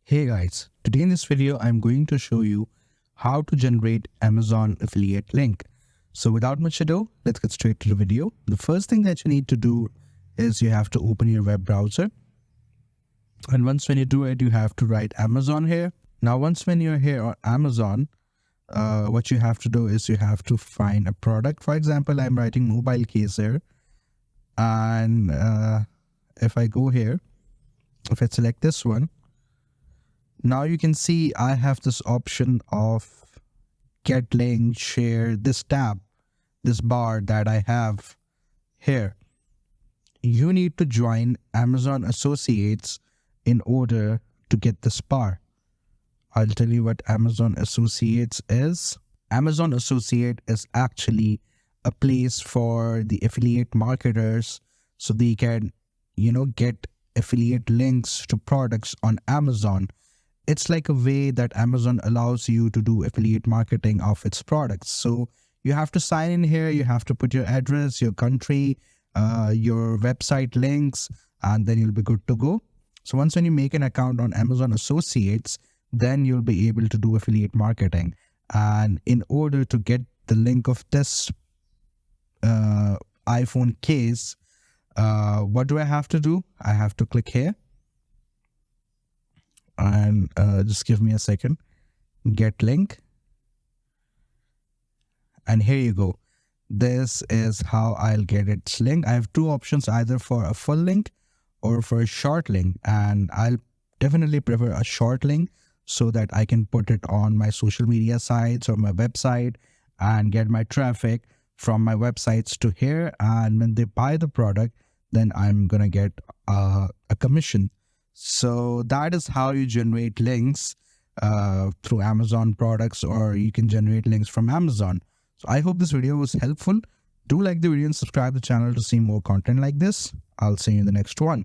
Hey guys, today in this video I'm going to show you how to generate Amazon affiliate link. So without much ado, let's get straight to the video. The first thing that you need to do is you have to open your web browser. And once when you do it, you have to write Amazon here. Now once when you're here on Amazon, what you have to do is you have to find a product. For example, I'm writing mobile case here. And if I go here, if I select this one, now you can see I have this option of get link, share, this tab, this bar that I have here. You need to join Amazon Associates in order to get this bar. I'll tell you what Amazon Associates is. Amazon Associate is actually a place for the affiliate marketers so they can, get affiliate links to products on Amazon. It's like a way that Amazon allows you to do affiliate marketing of its products. So you have to sign in here, you have to put your address, your country, your website links, and then you'll be good to go. So once when you make an account on Amazon Associates, then you'll be able to do affiliate marketing. And in order to get the link of this iPhone case, what do I have to do? I have to click here. And just give me a second. Get link. And here you go. This is how I'll get its link. I have two options, either for a full link or for a short link. And I'll definitely prefer a short link so that I can put it on my social media sites or my website and get my traffic from my websites to here. And when they buy the product, then I'm going to get a commission. So that is how you generate links through Amazon products, or you can generate links from Amazon. So I hope this video was helpful. Do like the video and subscribe to the channel to see more content like this. I'll see you in the next one.